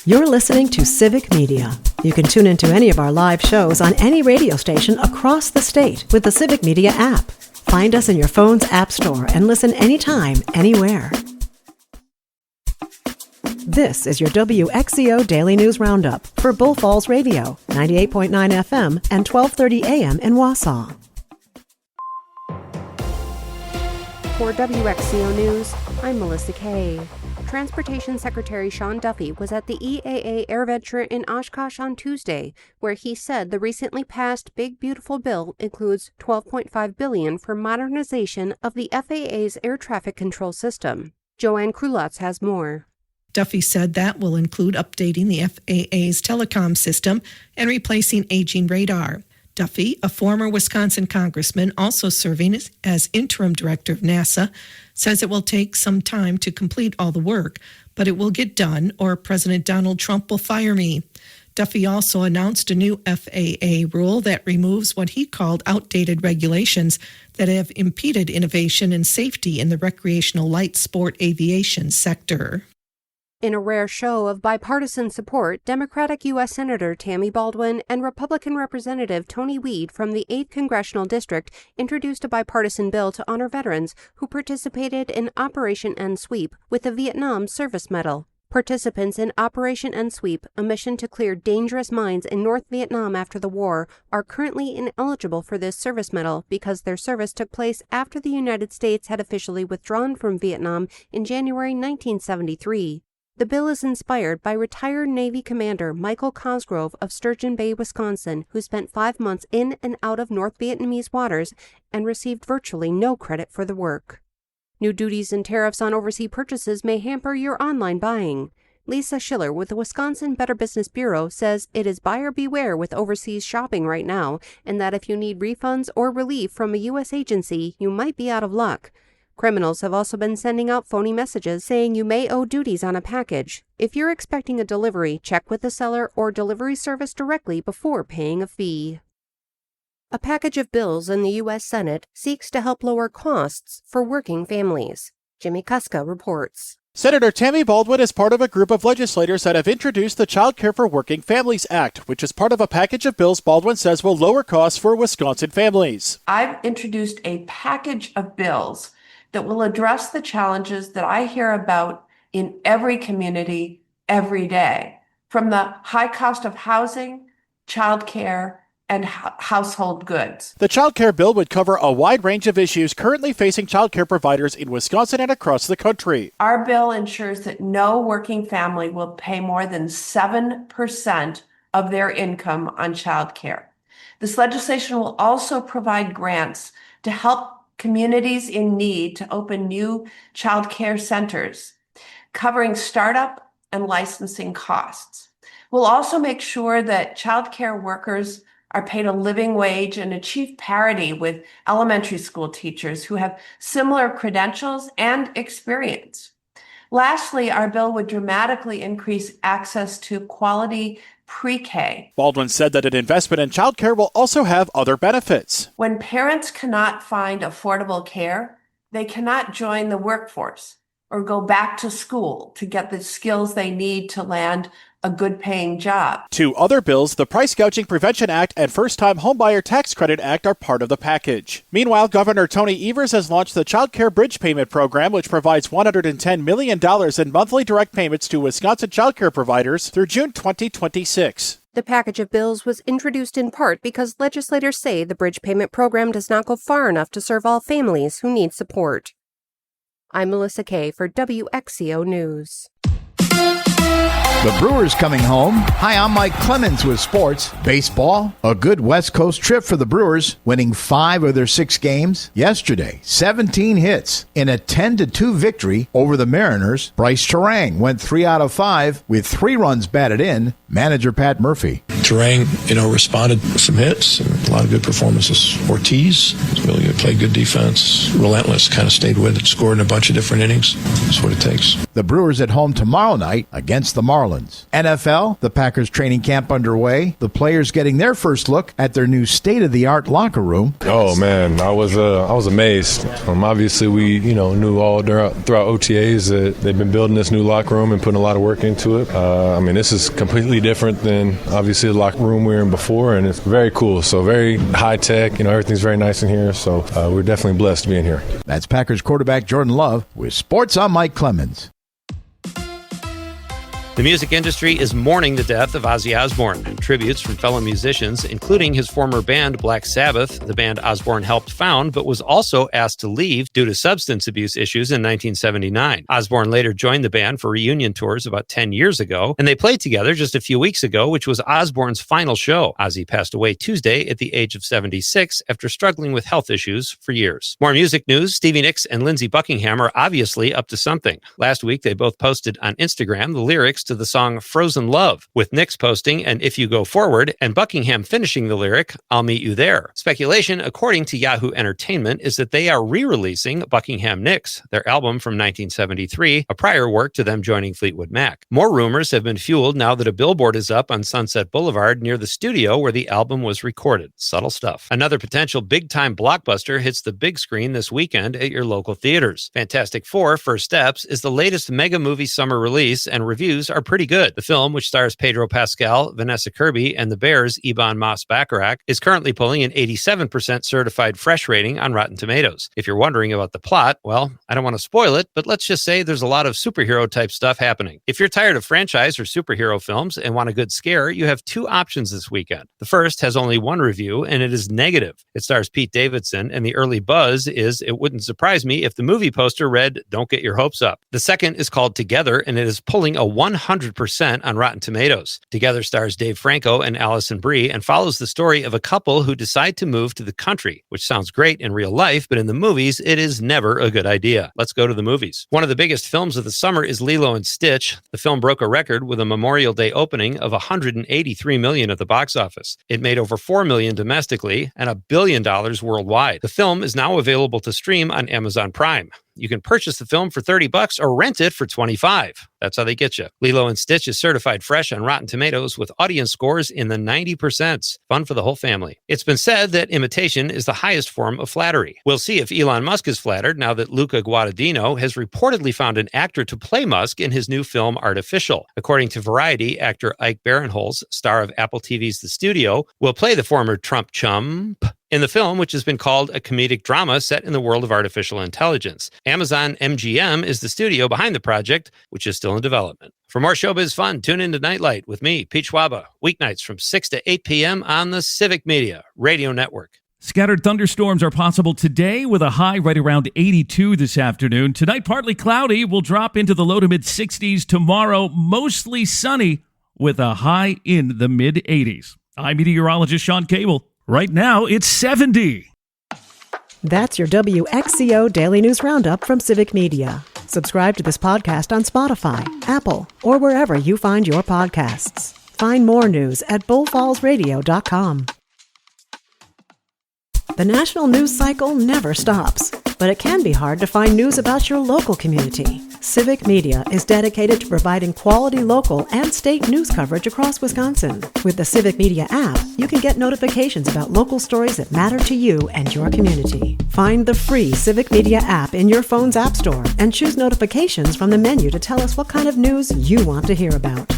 You're listening to Civic Media. You can tune into any of our live shows on any radio station across the state with the Civic Media app. Find us in your phone's app store and listen anytime, anywhere. This is your WXCO Daily News Roundup for Bull Falls Radio, 98.9 FM and 1230 AM in Wausau. For WXCO News, I'm Melissa Kay. Transportation Secretary Sean Duffy was at the EAA AirVenture in Oshkosh on Tuesday, where he said the recently passed Big Beautiful Bill includes $12.5 billion for modernization of the FAA's air traffic control system. Joanne Krulotz has more. Duffy said that will include updating the FAA's telecom system and replacing aging radar. Duffy, a former Wisconsin congressman also serving as interim director of NASA, says it will take some time to complete all the work, but it will get done or President Donald Trump will fire me. Duffy also announced a new FAA rule that removes what he called outdated regulations that have impeded innovation and safety in the recreational light sport aviation sector. In a rare show of bipartisan support, Democratic U.S. Senator Tammy Baldwin and Republican Representative Tony Weed from the 8th Congressional District introduced a bipartisan bill to honor veterans who participated in Operation End Sweep with the Vietnam Service Medal. Participants in Operation End Sweep, a mission to clear dangerous mines in North Vietnam after the war, are currently ineligible for this service medal because their service took place after the United States had officially withdrawn from Vietnam in January 1973. The bill is inspired by retired Navy Commander Michael Cosgrove of Sturgeon Bay, Wisconsin, who spent 5 months in and out of North Vietnamese waters and received virtually no credit for the work. New duties and tariffs on overseas purchases may hamper your online buying. Lisa Schiller with the Wisconsin Better Business Bureau says it is buyer beware with overseas shopping right now, and that if you need refunds or relief from a U.S. agency, you might be out of luck. Criminals have also been sending out phony messages saying you may owe duties on a package. If you're expecting a delivery, check with the seller or delivery service directly before paying a fee. A package of bills in the U.S. Senate seeks to help lower costs for working families. Jimmy Kuska reports. Senator Tammy Baldwin is part of a group of legislators that have introduced the Child Care for Working Families Act, which is part of a package of bills Baldwin says will lower costs for Wisconsin families. I've introduced a package of bills that will address the challenges that I hear about in every community every day, from the high cost of housing, childcare, and household goods. The child care bill would cover a wide range of issues currently facing child care providers in Wisconsin and across the country. Our bill ensures that no working family will pay more than 7% of their income on child care. This legislation will also provide grants to help communities in need to open new child care centers, covering startup and licensing costs. We'll also make sure that child care workers are paid a living wage and achieve parity with elementary school teachers who have similar credentials and experience. Lastly, our bill would dramatically increase access to quality pre-K. Baldwin said that an investment in child care will also have other benefits. When parents cannot find affordable care, they cannot join the workforce or go back to school to get the skills they need to land a good-paying job. Two other bills, the Price Gouging Prevention Act and First-Time Homebuyer Tax Credit Act, are part of the package. Meanwhile, Governor Tony Evers has launched the Child Care Bridge Payment Program, which provides $110 million in monthly direct payments to Wisconsin child care providers through June 2026. The package of bills was introduced in part because legislators say the bridge payment program does not go far enough to serve all families who need support. I'm Melissa Kay for WXCO News. The Brewers coming home. Hi, I'm Mike Clemens with sports. Baseball, a good West Coast trip for the Brewers, winning 5 of their 6 games. Yesterday, 17 hits in a 10-2 victory over the Mariners. Bryce Terang went 3 out of 5 with 3 runs batted in. Manager Pat Murphy. Terang, responded with some hits and a lot of good performances. Ortiz really good, played good defense, relentless, kind of stayed with it, scored in a bunch of different innings. That's what it takes. The Brewers at home tomorrow night against the Marlins. Cleveland's. NFL, the Packers training camp underway. The players getting their first look at their new state-of-the-art locker room. Oh man, I was amazed. Obviously, we knew all throughout OTAs that they've been building this new locker room and putting a lot of work into it. This is completely different than obviously the locker room we were in before, and it's very cool. So very high tech. Everything's very nice in here. So we're definitely blessed to be in here. That's Packers quarterback Jordan Love with Sports. I'm Mike Clemens. The music industry is mourning the death of Ozzy Osbourne. Tributes from fellow musicians, including his former band Black Sabbath, the band Osbourne helped found, but was also asked to leave due to substance abuse issues in 1979. Osbourne later joined the band for reunion tours about 10 years ago, and they played together just a few weeks ago, which was Osbourne's final show. Ozzy passed away Tuesday at the age of 76 after struggling with health issues for years. More music news. Stevie Nicks and Lindsey Buckingham are obviously up to something. Last week, they both posted on Instagram the lyrics to the song Frozen Love, with Nicks posting and If You Go Forward, and Buckingham finishing the lyric, I'll Meet You There. Speculation, according to Yahoo Entertainment, is that they are re-releasing Buckingham Nicks, their album from 1973, a prior work to them joining Fleetwood Mac. More rumors have been fueled now that a billboard is up on Sunset Boulevard near the studio where the album was recorded. Subtle stuff. Another potential big-time blockbuster hits the big screen this weekend at your local theaters. Fantastic Four: First Steps is the latest mega movie summer release, and reviews are pretty good. The film, which stars Pedro Pascal, Vanessa Kirby, and the Bears' Ebon Moss-Bacharach, is currently pulling an 87% certified fresh rating on Rotten Tomatoes. If you're wondering about the plot, well, I don't want to spoil it, but let's just say there's a lot of superhero-type stuff happening. If you're tired of franchise or superhero films and want a good scare, you have two options this weekend. The first has only one review, and it is negative. It stars Pete Davidson, and the early buzz is it wouldn't surprise me if the movie poster read, "Don't get your hopes up." The second is called Together, and it is pulling a 100% on Rotten Tomatoes. Together stars Dave Franco and Allison Brie and follows the story of a couple who decide to move to the country, which sounds great in real life, but in the movies, it is never a good idea. Let's go to the movies. One of the biggest films of the summer is Lilo and Stitch. The film broke a record with a Memorial Day opening of $183 million at the box office. It made over $4 million domestically and $1 billion worldwide. The film is now available to stream on Amazon Prime. You can purchase the film for $30 or rent it for $25. That's how they get you. Lilo and Stitch is certified fresh on Rotten Tomatoes with audience scores in the 90%. Fun for the whole family. It's been said that imitation is the highest form of flattery. We'll see if Elon Musk is flattered now that Luca Guadagnino has reportedly found an actor to play Musk in his new film Artificial. According to Variety, actor Ike Barinholtz, star of Apple TV's The Studio, will play the former Trump chump in the film, which has been called a comedic drama set in the world of artificial intelligence. Amazon MGM is the studio behind the project, which is still in development. For more showbiz fun, tune into Nightlight with me, Pete Schwaba, weeknights from 6 to 8 p.m. on the Civic Media Radio Network. Scattered thunderstorms are possible today with a high right around 82 this afternoon. Tonight, partly cloudy. Will drop into the low to mid-60s. Tomorrow, mostly sunny with a high in the mid-80s. I'm meteorologist Sean Cable. Right now, it's 70. That's your WXCO Daily News Roundup from Civic Media. Subscribe to this podcast on Spotify, Apple, or wherever you find your podcasts. Find more news at bullfallsradio.com. The national news cycle never stops, but it can be hard to find news about your local community. Civic Media is dedicated to providing quality local and state news coverage across Wisconsin. With the Civic Media app, you can get notifications about local stories that matter to you and your community. Find the free Civic Media app in your phone's app store and choose notifications from the menu to tell us what kind of news you want to hear about.